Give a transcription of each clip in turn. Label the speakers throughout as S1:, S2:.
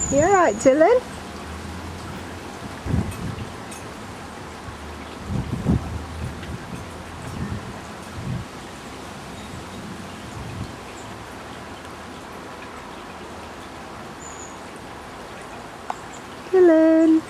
S1: You alright, Dylan? Dylan?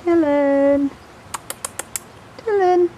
S1: Dylan? Dylan?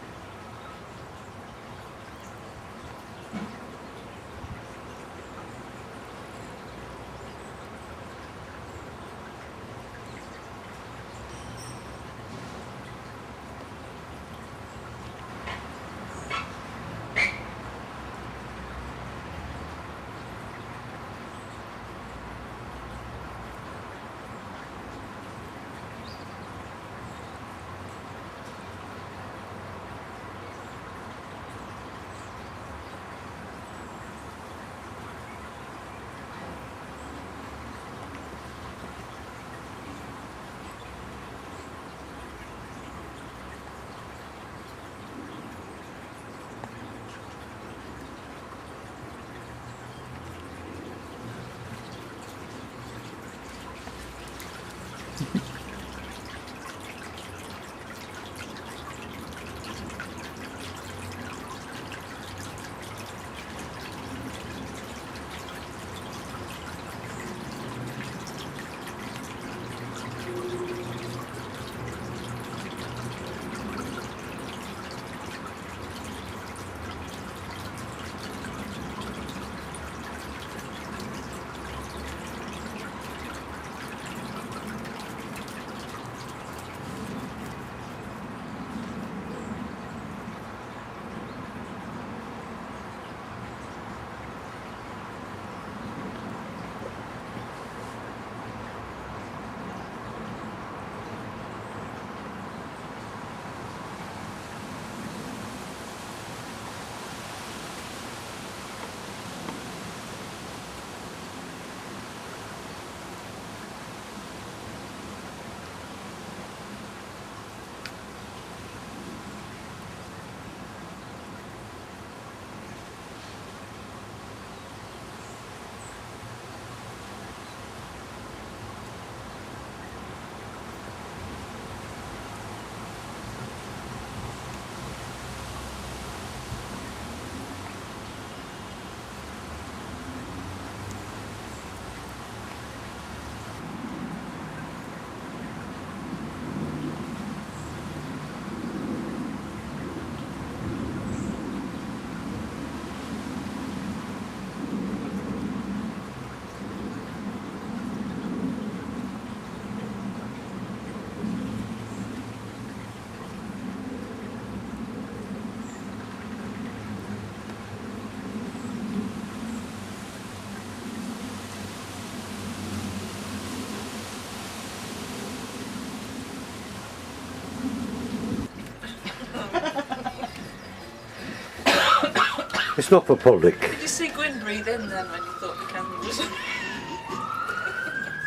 S2: It's not for public.
S3: Did you see Gwyn breathe in then when you thought the camera was on?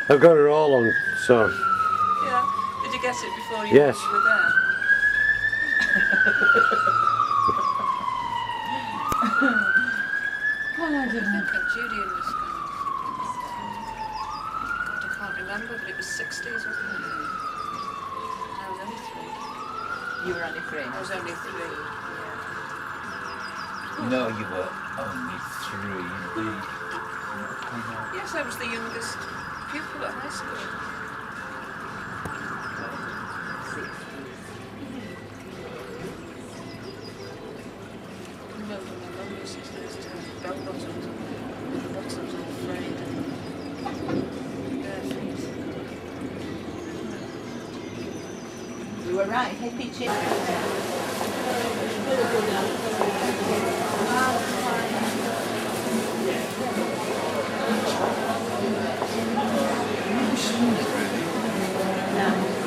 S2: I've got it all on, so.
S3: Yeah. Did you get it before you
S2: Yes.
S3: were there? I didn't think of Judy in this kind of. I can't remember, but it was 60s, wasn't it? I was only 3.
S4: You were only 3.
S3: I was only 3. Yeah.
S4: No, you were only 3.
S3: Yes, I was the youngest pupil at high school. No, my mum used to bell bottoms and the bottoms all frayed and bare feet.
S4: You were right, hippie chick.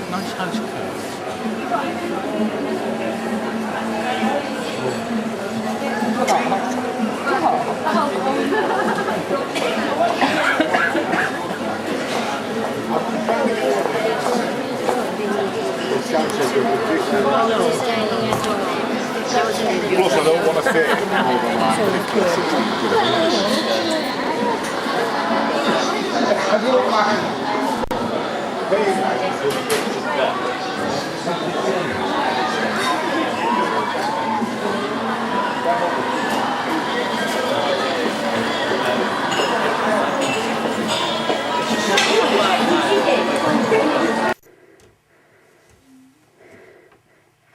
S5: Nice house curve.
S6: Plus, I don't want to fit more than like 50 or 60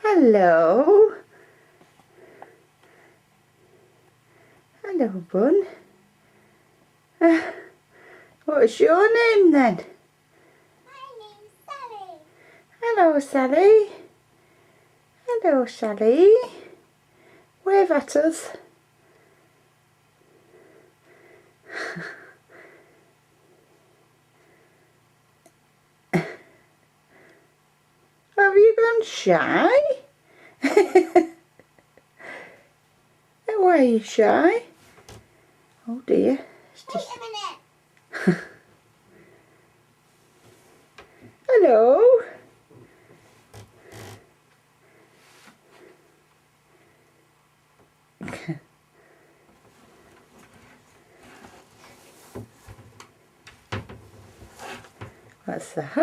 S1: Hello. Hello, Bun. What's your name then?
S7: My name's Sally.
S1: Hello, Sally. Hello, Sally. Wave at us. Have you gone shy? Why are you shy? Oh dear. It's
S7: Wait
S1: just...
S7: a minute.
S1: Hello. What's that?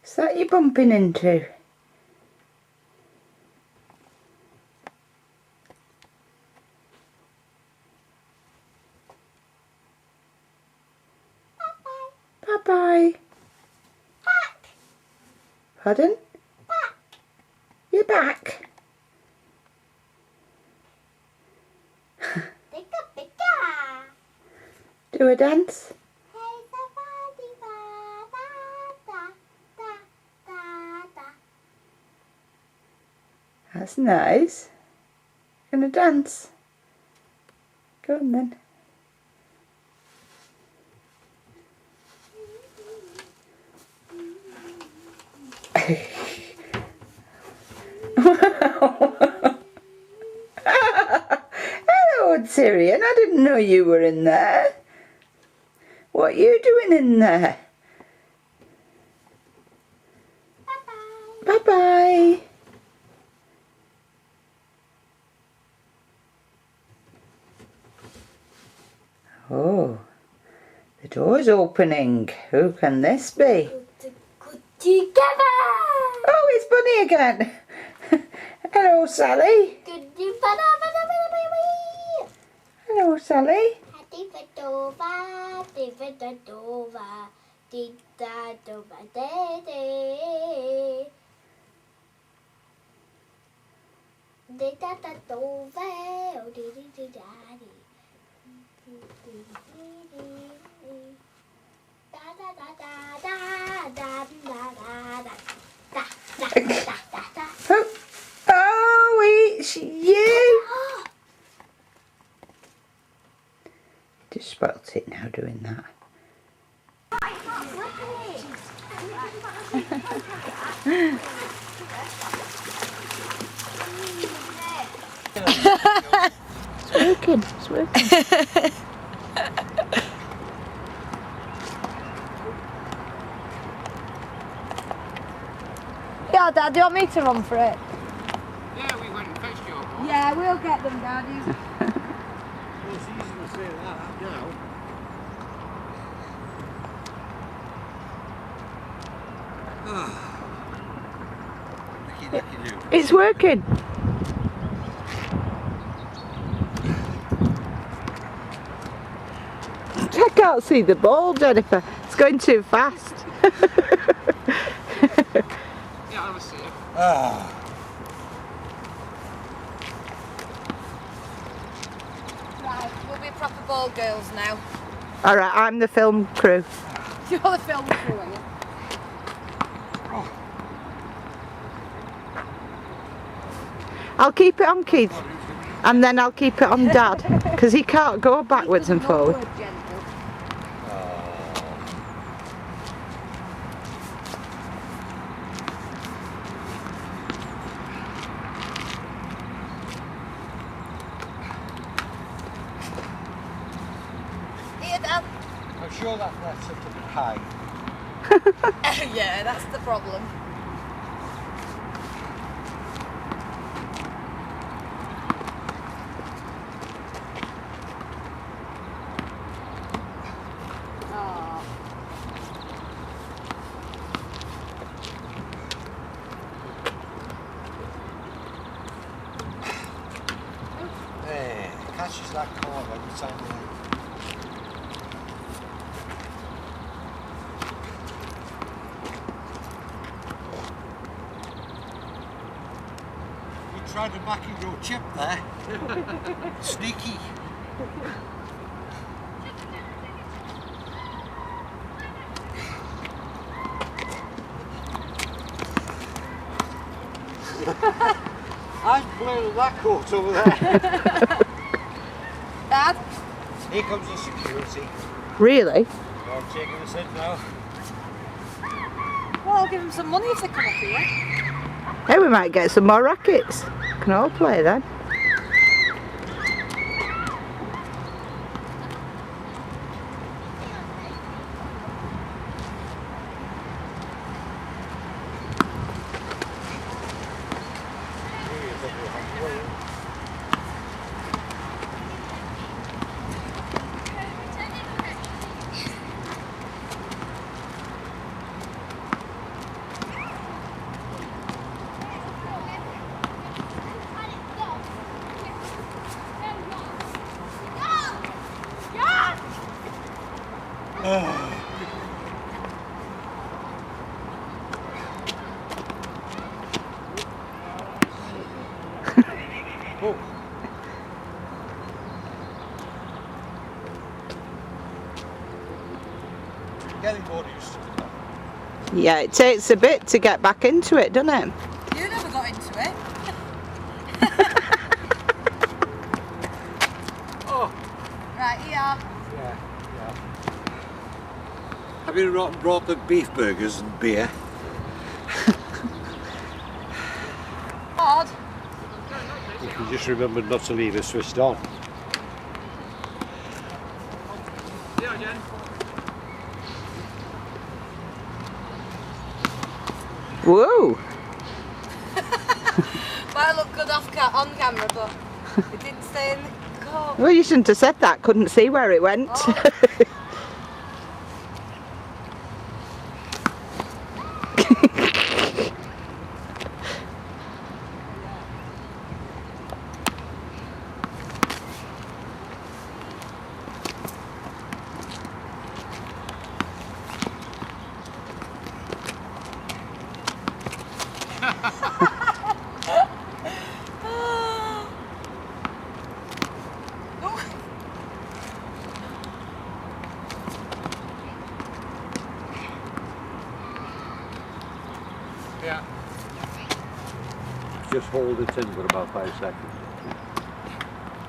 S1: What's that you bumping into? Bye-bye.
S7: Back.
S1: Pardon?
S7: Back.
S1: You're back.
S7: Bigga, bigga.
S1: Do a dance.
S7: Hey, somebody, ba, da, da, da, da, da.
S1: That's nice. Gonna dance? Go on then. Hello, Tyrion. I didn't know you were in there. What are you doing in there?
S7: Bye-bye.
S1: Bye-bye. Oh, the door's opening. Who can this be?
S7: Good together.
S1: Oh, it's Bunny again. Hello, Sally.
S7: Good together.
S1: Hello, Sally.
S7: Dova, dida dova, de de. Dida da dova, oh di di di da di. Da da da da da da da da da da da da da.
S1: Oh, oh, it's you. Just spoilt it now doing that. It's working, it's working.
S8: Yeah, Dad, do you want me to run for it?
S5: Yeah, we went and fetched your boy.
S8: Yeah, we'll get them, Daddy.
S2: Well, it's easy to say that now.
S1: It's working. I can't see the ball, Jennifer. It's going too fast.
S5: Yeah, I'll see it.
S8: Right, we'll be proper ball girls now.
S1: Alright, I'm the film crew.
S8: You're the film crew, are you?
S1: I'll keep it on Keith. And then I'll keep it on Dad. Because he can't go backwards and forwards.
S8: Here, Dad.
S2: I'm sure that left such a bit high.
S8: Yeah, that's the problem. Oh.
S2: There, catches that corner every time. You tried to back in your chip there. Sneaky. I'm playing that court over there.
S8: Dad?
S2: Here comes the security.
S1: Really?
S2: I'm taking this in now.
S8: Well, I'll give them some money if they come up here.
S1: Hey, we might get some more rackets. Can all play then.
S2: Oh. Getting more used to it.
S1: Yeah, it takes a bit to get back into it, doesn't it?
S8: You never got into it.
S2: Oh.
S8: Right, here.
S2: Yeah. Have you brought the beef burgers and beer?
S8: Odd.
S2: If you just remembered not to leave it switched on.
S5: Yeah, Jen.
S1: Whoa!
S8: Might look good on camera, but it didn't stay in the car.
S1: Well, you shouldn't have said that. Couldn't see where it went.
S8: Oh.
S5: Yeah.
S2: Just hold it in for about 5 seconds.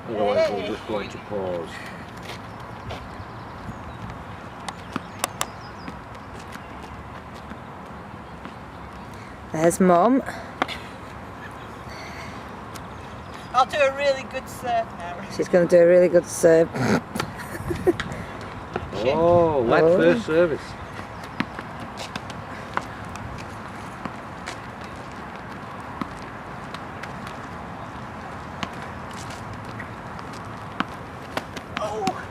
S2: Otherwise we'll just go into pause.
S1: There's Mum.
S3: I'll do a really good serve now.
S1: She's going to do a really good serve.
S2: Oh, wet
S1: Oh.
S2: first service.
S3: Oh,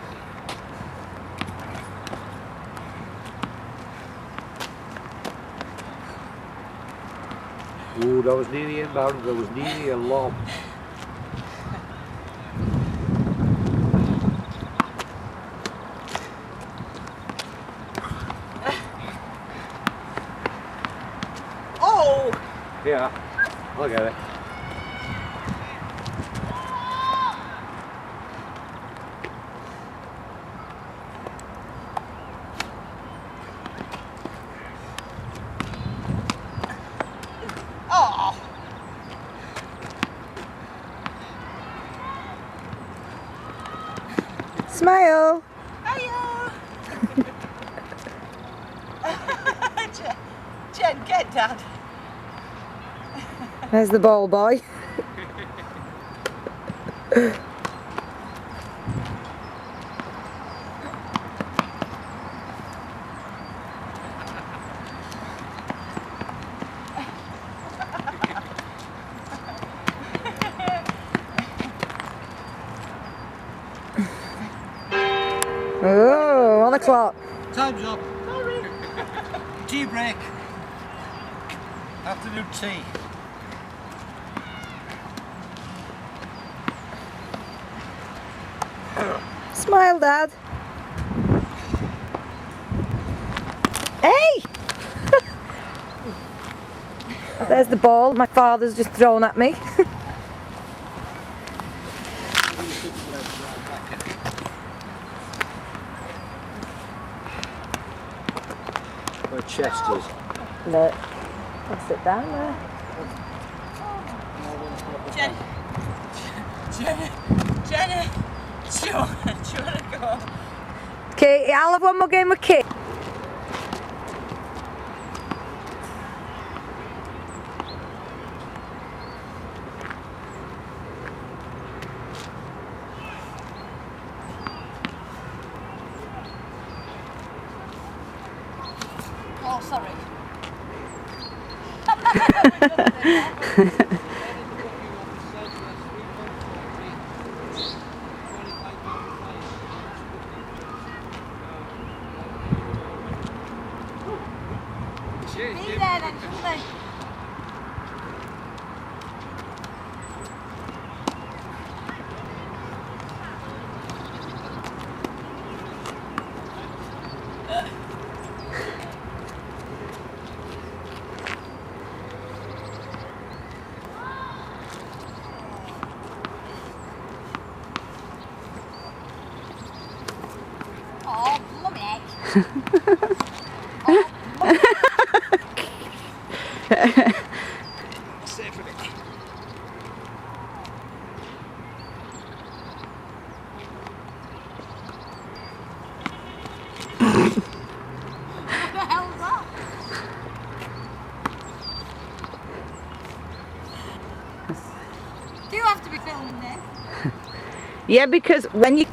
S2: Ooh, that was nearly inbound, that was nearly a lob.
S3: oh,
S2: Yeah, I'll get it.
S3: oh.
S1: Smile.
S3: Hiya. Jen, get Dad.
S1: There's the ball boy. Oh, 1 o'clock.
S6: Time's up. Tea break. Afternoon tea.
S1: Smile, Dad. Hey! There's the ball my father's just thrown at me.
S2: Where chest is.
S1: Look, I'll sit down there.
S3: Jenny, do you want to go?
S1: Okay, I'll have one more game with Kit.
S8: Oh, sorry. Be there then, shouldn't they? Oh, mummy. What the hell's that? Do you have to be filming this?
S1: Yeah, because when you...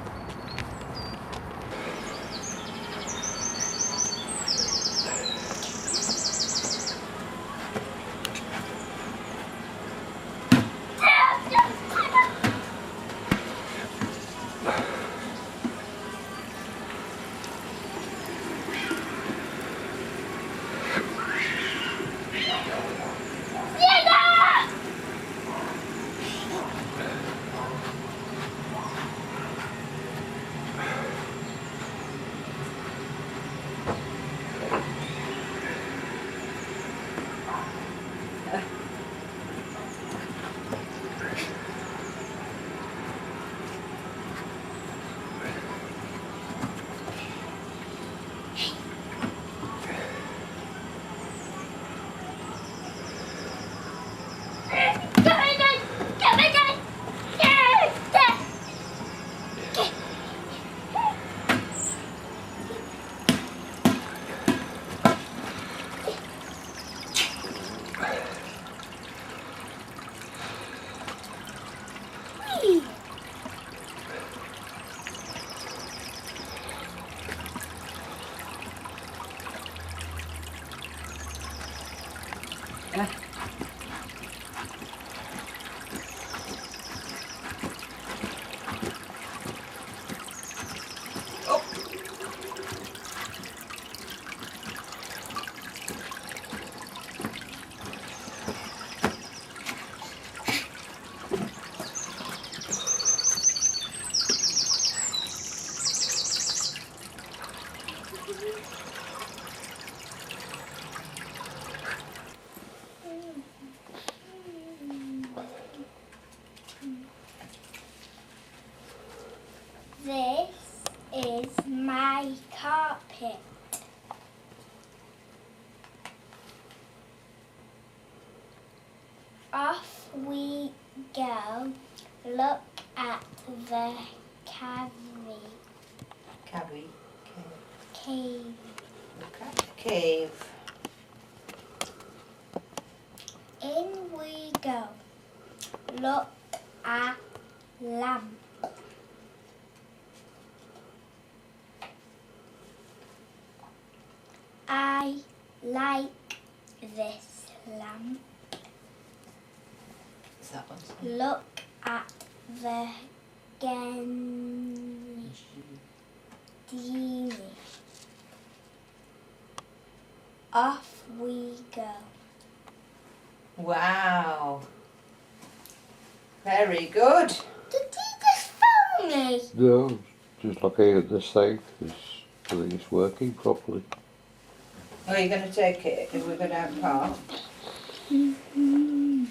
S7: This is my carpet. Off we go. Look at the cave.
S1: Look at the cave.
S7: In we go. Look at lamp. I like this lamp.
S1: Is that one?
S7: Look at the Genie. Off we go.
S1: Wow. Very good.
S7: Did he just phone me?
S2: No, just looking at this thing. I think it's working properly.
S1: Are you going to take it if we go down park? Do you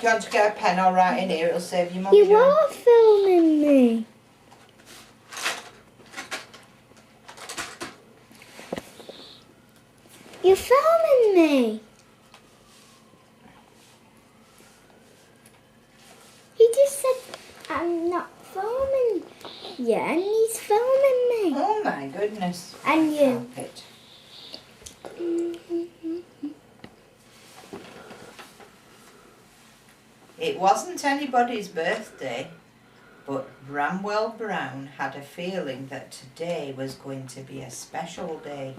S1: want to get a pen or write in here? It'll save you money.
S7: You are filming me. You're filming me. He just said I'm not filming. Yeah, and he's filming me.
S1: Oh my goodness.
S7: And you.
S1: Carpet. It wasn't anybody's birthday, but Bramwell Brown had a feeling that today was going to be a special day.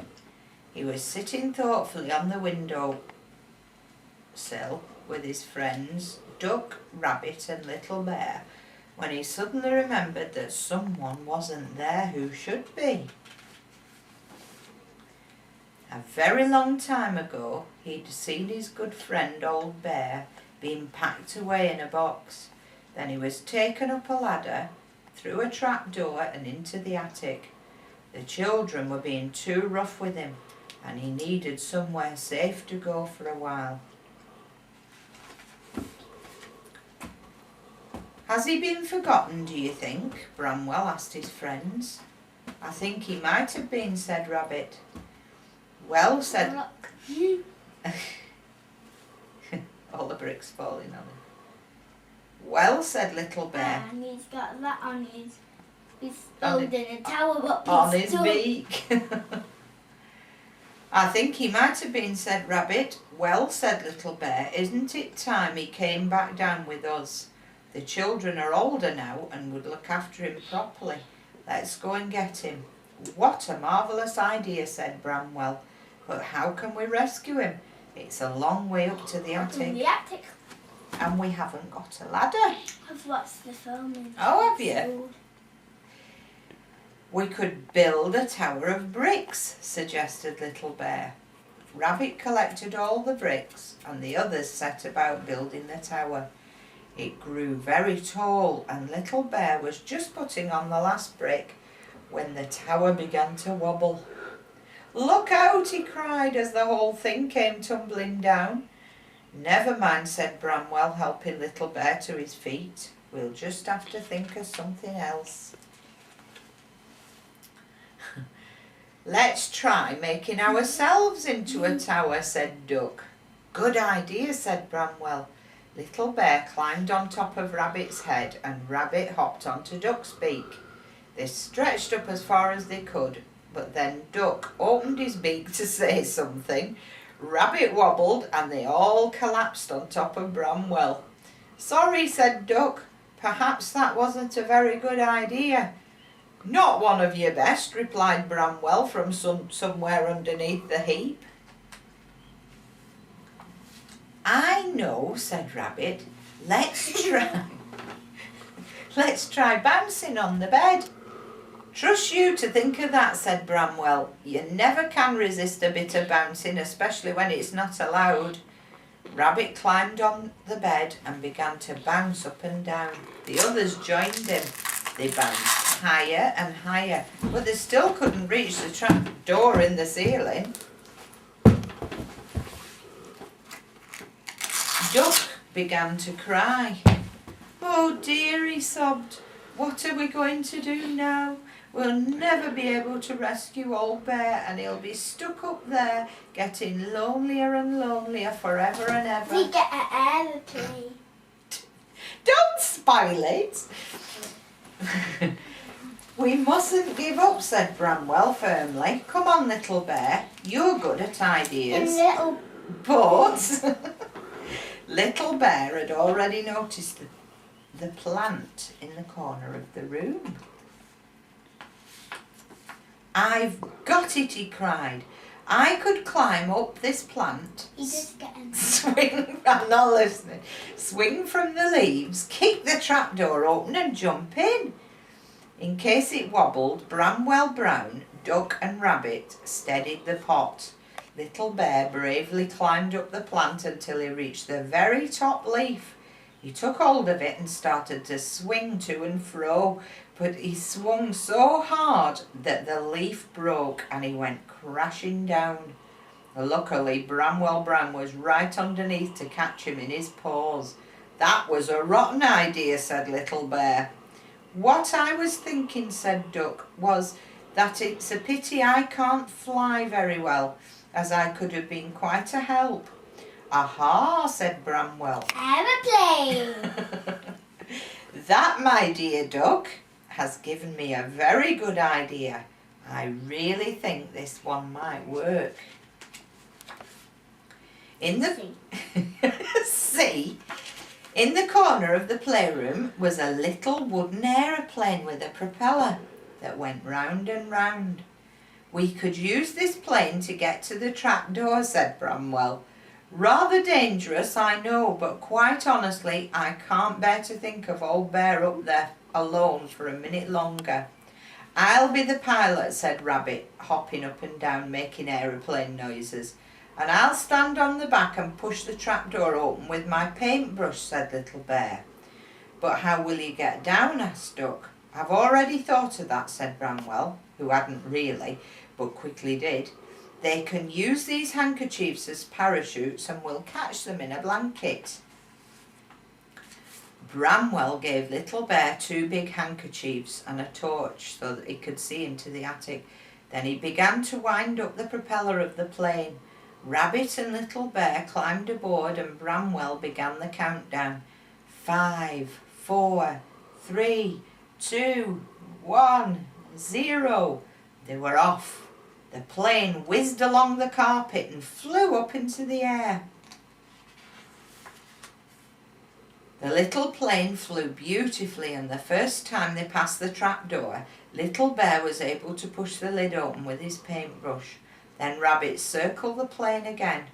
S1: He was sitting thoughtfully on the window sill with his friends, Duck, Rabbit and Little Bear, when he suddenly remembered that someone wasn't there who should be. A very long time ago, he'd seen his good friend Old Bear being packed away in a box. Then he was taken up a ladder, through a trap door and into the attic. The children were being too rough with him, and he needed somewhere safe to go for a while. Has he been forgotten, do you think? Bramwell asked his friends. I think he might have been, said Rabbit. Well, said...
S7: Look.
S1: All the bricks falling on him. Well, said Little Bear.
S7: And he's got that on his... He's
S1: On
S7: building a tower up
S1: On his
S7: stuck.
S1: beak. I think he might have been, said Rabbit. Well, said Little Bear, isn't it time he came back down with us? The children are older now and would look after him properly. Let's go and get him. What a marvellous idea, said Bramwell. But how can we rescue him? It's a long way up to the
S7: In
S1: attic,
S7: the attic.
S1: and we haven't got a ladder.
S7: I've watched the film.
S1: Oh, have you? We could build a tower of bricks, suggested Little Bear. Rabbit collected all the bricks, and the others set about building the tower. It grew very tall, and Little Bear was just putting on the last brick when the tower began to wobble. Look out, he cried as the whole thing came tumbling down. Never mind, said Bramwell, helping Little Bear to his feet. We'll just have to think of something else. Let's try making ourselves into a tower, said Duck. Good idea, said Bramwell. Little Bear climbed on top of Rabbit's head and Rabbit hopped onto Duck's beak. They stretched up as far as they could, but then Duck opened his beak to say something. Rabbit wobbled and they all collapsed on top of Bramwell. Sorry, said Duck. Perhaps that wasn't a very good idea. Not one of your best, replied Bramwell from somewhere underneath the heap. I know, said Rabbit. Let's try. Let's try bouncing on the bed. Trust you to think of that, said Bramwell. You never can resist a bit of bouncing, especially when it's not allowed. Rabbit climbed on the bed and began to bounce up and down. The others joined him. They bounced higher and higher, but they still couldn't reach the trap door in the ceiling. Duck began to cry. Oh dear, he sobbed. What are we going to do now? We'll never be able to rescue Old Bear, and he'll be stuck up there, getting lonelier and lonelier forever and ever.
S7: We get an aeroplane.
S1: Don't spoil it. We mustn't give up, said Bramwell firmly. Come on, little bear. You're good at
S7: And
S1: ideas.
S7: little
S1: But Little Bear had already noticed the plant in the corner of the room. I've got it, he cried. I could climb up this plant,
S7: you just get an
S1: swing, I'm not listening, swing from the leaves, kick the trapdoor open and jump in. In case it wobbled, Bramwell Brown, Duck and Rabbit steadied the pot. Little Bear bravely climbed up the plant until he reached the very top leaf. He took hold of it and started to swing to and fro, but he swung so hard that the leaf broke and he went crashing down. Luckily, Bramwell Brown was right underneath to catch him in his paws. That was a rotten idea, said Little Bear. What I was thinking, said Duck, was that it's a pity I can't fly very well, as I could have been quite a help. Aha, said Bramwell.
S7: aeroplane.
S1: That, my dear Duck, has given me a very good idea. I really think this one might work. In the See, in the corner of the playroom was a little wooden aeroplane with a propeller that went round and round. We could use this plane to get to the trapdoor, said Bramwell. Rather dangerous, I know, but quite honestly, I can't bear to think of Old Bear up there alone for a minute longer. I'll be the pilot, said Rabbit, hopping up and down, making aeroplane noises. And I'll stand on the back and push the trapdoor open with my paintbrush, said Little Bear. But how will you get down, asked Duck. I've already thought of that, said Bramwell, who hadn't really, but quickly did. They can use these handkerchiefs as parachutes and we'll catch them in a blanket. Bramwell gave Little Bear 2 big handkerchiefs and a torch so that he could see into the attic. Then he began to wind up the propeller of the plane. Rabbit and Little Bear climbed aboard and Bramwell began the countdown. 5, 4, 3, 2, 1, 0. They were off. The plane whizzed along the carpet and flew up into the air. The little plane flew beautifully, and the first time they passed the trapdoor, Little Bear was able to push the lid open with his paintbrush. Then Rabbit circled the plane again,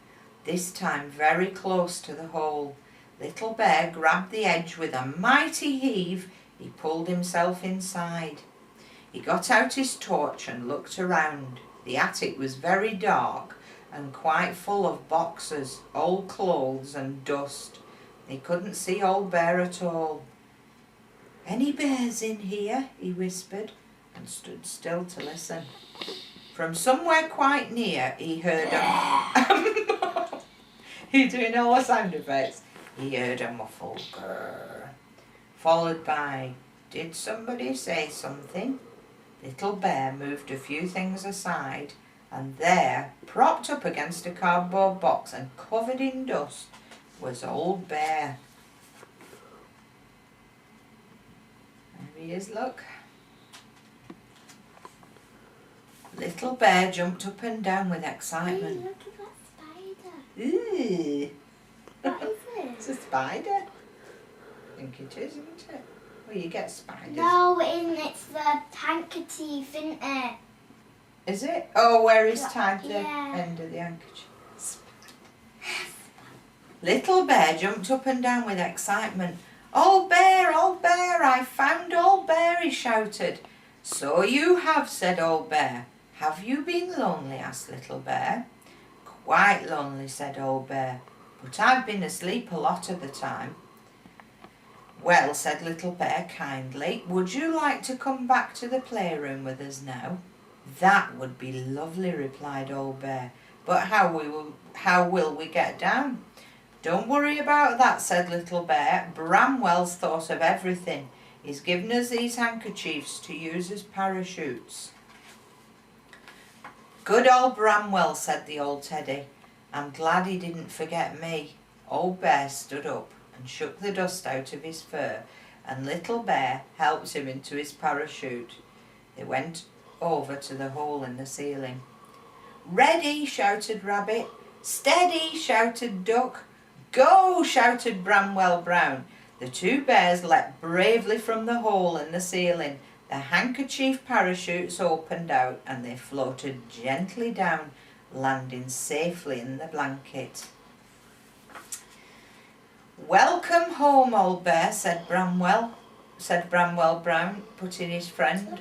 S1: this time very close to the hole. Little Bear grabbed the edge with a mighty heave. He pulled himself inside. He got out his torch and looked around. The attic was very dark and quite full of boxes, old clothes and dust. He couldn't see Old Bear at all. Any bears in here? He whispered and stood still to listen. From somewhere quite near he heard a... He's doing all the sound effects. He heard a muffled grrr, followed by, did somebody say something? Little Bear moved a few things aside, and there, propped up against a cardboard box and covered in dust, was Old Bear. There he is, look. Little Bear jumped up and down with
S7: Hey,
S1: excitement.
S7: look at that spider.
S1: Ooh,
S7: What is
S1: it's
S7: it?
S1: a spider. I think it is, isn't it? Well, you get spiders.
S7: No, it's the handkerchief, isn't it?
S1: Is it? Oh, where he's tied the
S7: Yeah.
S1: end of the handkerchief. Little Bear jumped up and down with excitement. Old Bear, I've found Old Bear, he shouted. So you have, said Old Bear. Have you been lonely, asked Little Bear. Quite lonely, said Old Bear, but I've been asleep a lot of the time. Well, said Little Bear kindly, would you like to come back to the playroom with us now? That would be lovely, replied Old Bear, but how will we get down? Don't worry about that, said Little Bear. Bramwell's thought of everything. He's given us these handkerchiefs to use as parachutes. Good old Bramwell, said the old teddy. I'm glad he didn't forget me. Old Bear stood up and shook the dust out of his fur, and Little Bear helped him into his parachute. They went over to the hole in the ceiling. Ready, shouted Rabbit. Steady, shouted Duck. Go, shouted Bramwell Brown. The two bears leapt bravely from the hole in the ceiling. The handkerchief parachutes opened out and they floated gently down, landing safely in the blanket. Welcome home, Old Bear, said Bramwell Brown, putting his friend.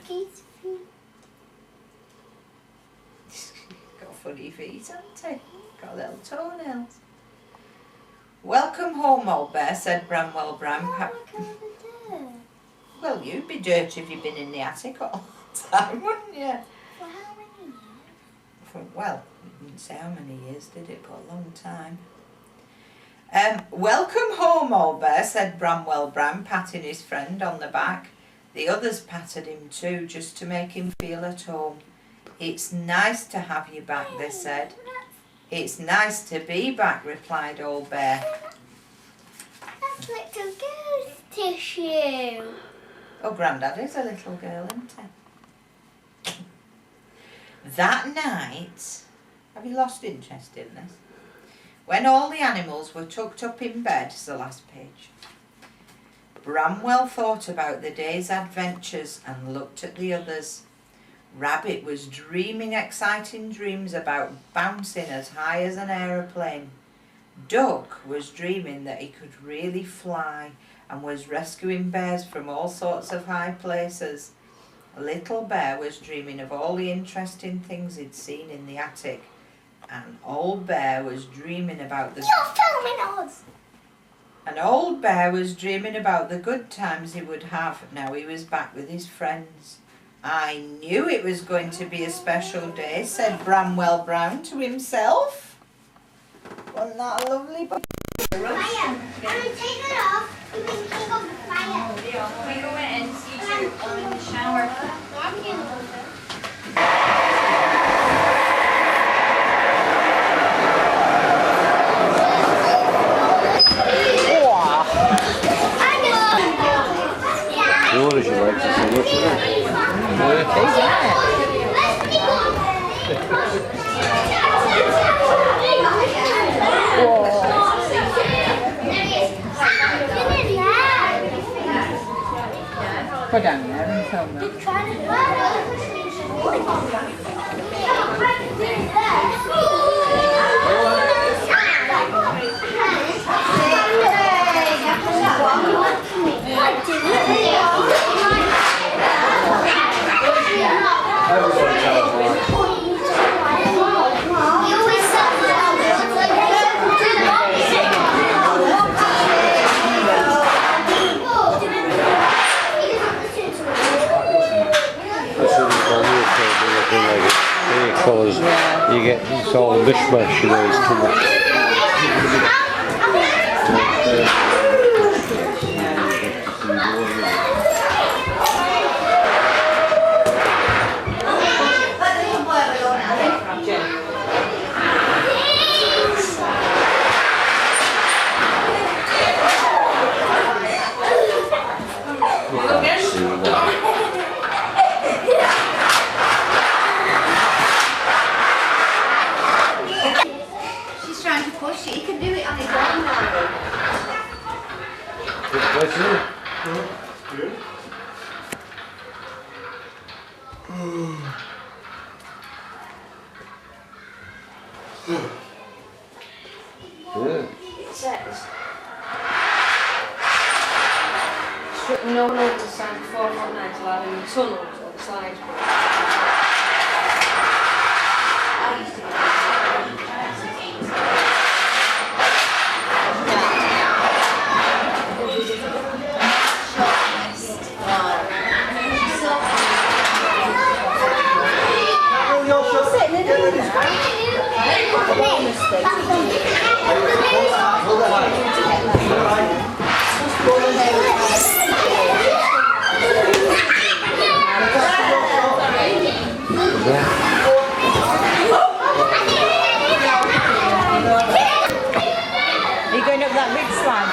S1: Got funny feet, hasn't he? Got little toenails. Welcome home, Old Bear, said Bramwell Brown. Well, you'd be dirty if you'd been in the attic all the time, wouldn't you?
S7: For how many years?
S1: Well, it didn't say how many years, did it? But a long time. Welcome home, Old Bear, said Bramwell Brown, patting his friend on the back. The others patted him too, just to make him feel at home. It's nice to have you back, they said. It's nice to be back, replied Old Bear.
S7: That's little girl's tissue.
S1: Oh, Grandad is a little girl, isn't he? That night, have you lost interest in this? When all the animals were tucked up in bed, it's the last page, Bramwell thought about the day's adventures and looked at the others. Rabbit was dreaming exciting dreams about bouncing as high as an aeroplane. Duck was dreaming that he could really fly and was rescuing bears from all sorts of high places. Little Bear was dreaming of all the interesting things he'd seen in the attic. And Old Bear was dreaming about the...
S7: You're filming us!
S1: And Old Bear was dreaming about the good times he would have now he was back with his friends. I knew it was going to be a special day, said Bramwell Brown to himself. Wasn't that a lovely boy?
S7: Fire! I'm going to take it off. You can kick off the fire.
S8: We go in and see you in the shower.
S7: I'm going to
S2: What would you like to see? What's it?
S4: Go down there and film them.
S2: Colours, you get it's all mishmash, you know, it's too much.
S8: slides allowed in the tunnels or the slides.
S4: Are you going up that big slide?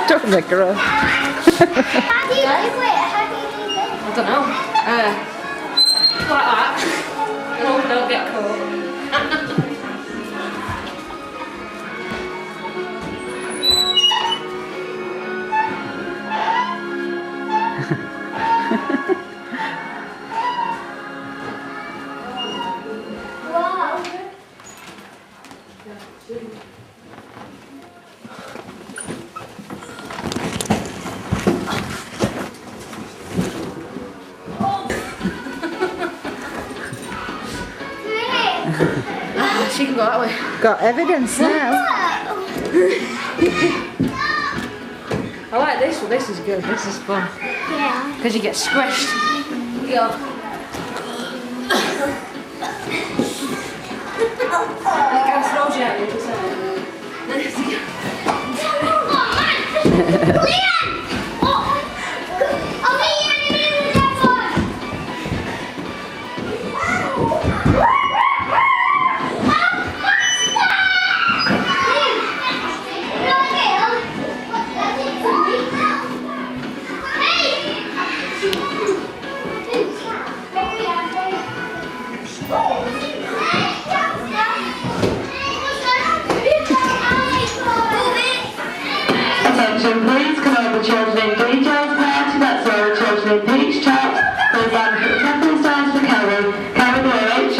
S9: Stomach her.
S7: How do you do it? How do you do this?
S8: I don't know. Like that. No, don't get caught.
S7: Wow.
S8: She can go that way.
S9: Got evidence now.
S8: I like this one. This is good. This is fun.
S7: Yeah.
S8: Because you get squished. You go. It kind of throws you out into the Then you have to go.
S7: Leon! I'll meet you in a minute with that one.
S10: Attention please, can I have the children in details party, that's all the children in peach chops, please down for the temple stands for Carrie the OH.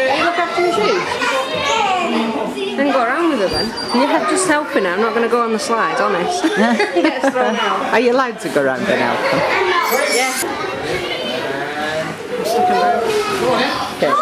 S8: You look after your shoes. Then go around with her then. You have just helping her. I'm not going to go on the slides, honest. Gets thrown out.
S9: Are you allowed to go around and help them?
S8: Yeah.
S9: Okay.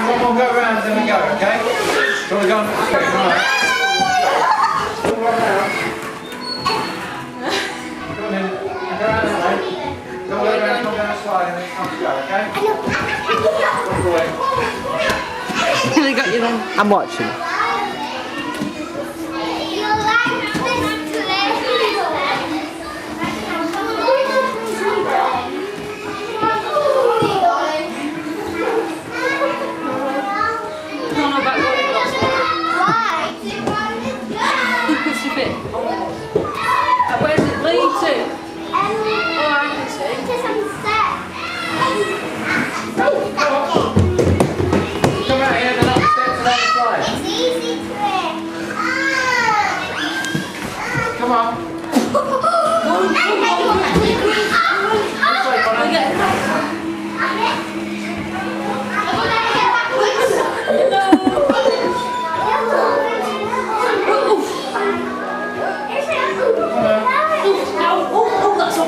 S5: One more go round, then we go, okay? So we're going, okay, right. Come on in, go around that way. Go all the way around, come down the slide, and then come to go, okay?
S8: They got you then.
S9: I'm watching.
S7: You like this place?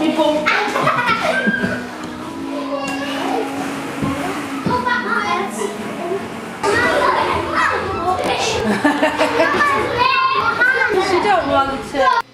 S8: She don't want to.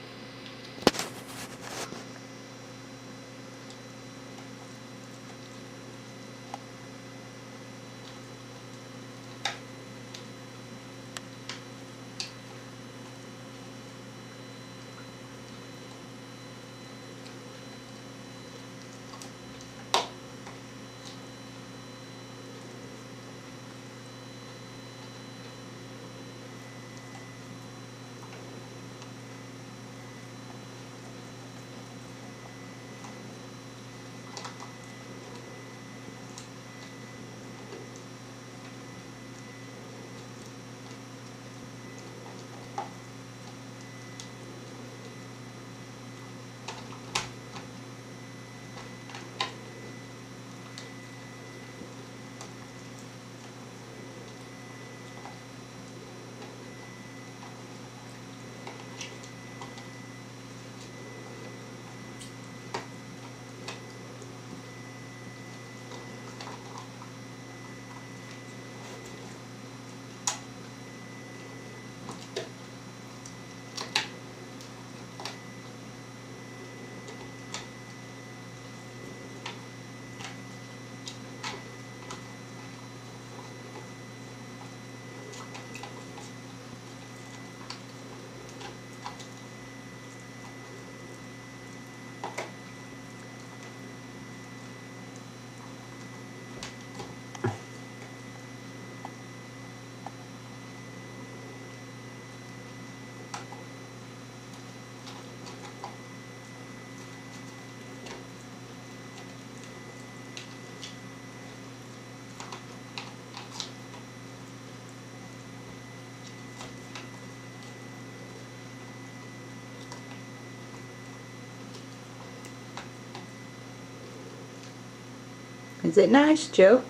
S9: Is it nice, Joe?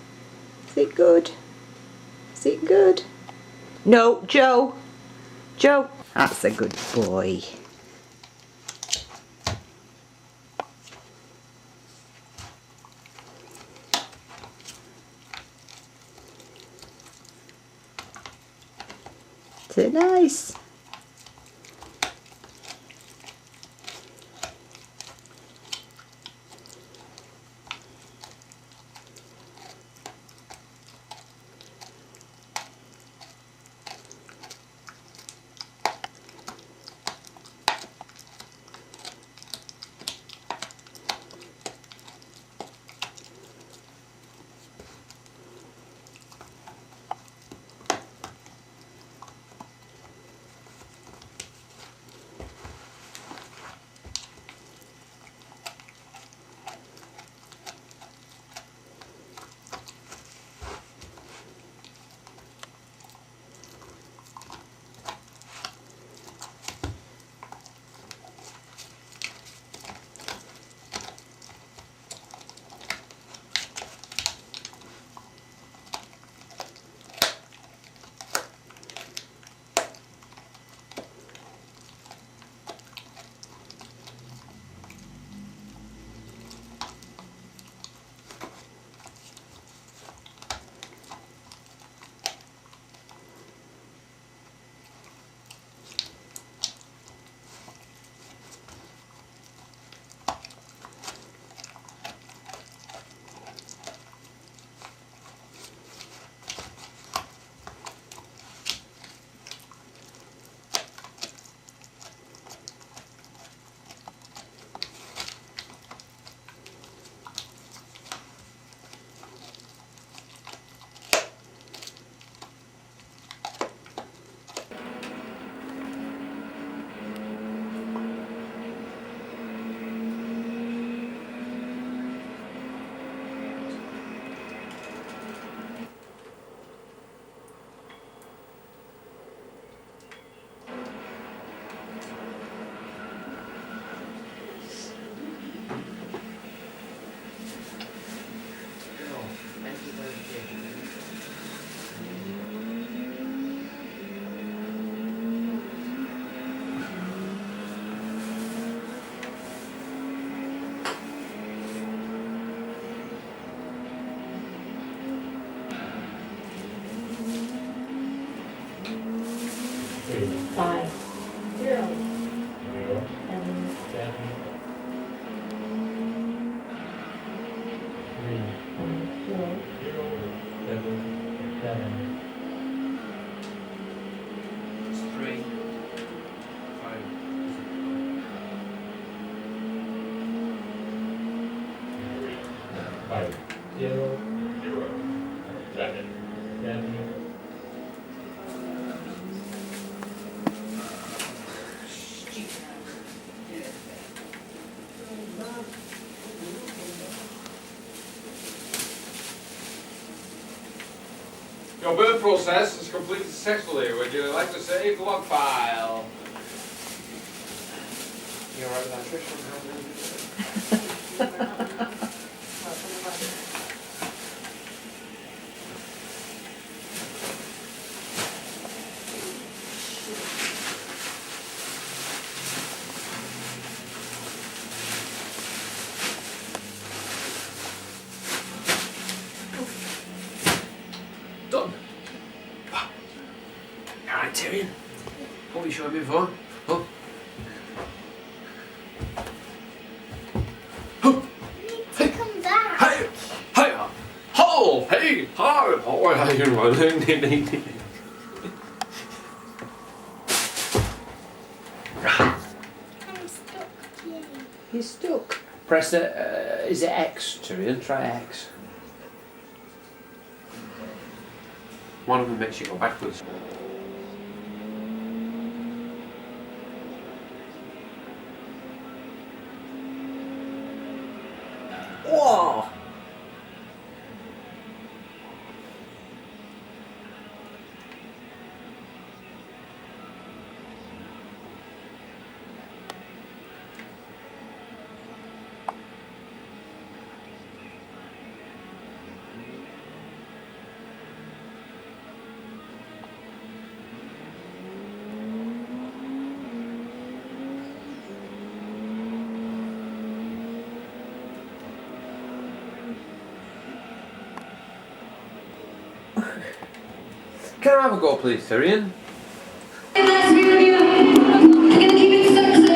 S9: Is it good? Is it good? No, Joe. Joe. That's a good boy. Is it nice?
S5: Your birth process is completed successfully. Would you like to save the log file? You alright with that, Trish? Done. Alright, Tyrion. What were you showing me before? Oh.
S7: Come back.
S5: Hey! Hey! Ho! Hey! Hi! How are you running?
S7: I'm stuck here.
S9: You're stuck.
S5: Press the, is it X, Tyrion? Try X. One of them makes you go backwards.
S9: Whoa!
S5: Can I have a go, please, Tyrion?
S10: Nice to meet you. I'm gonna keep it sexy.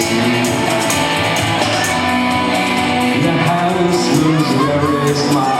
S10: The house was very small.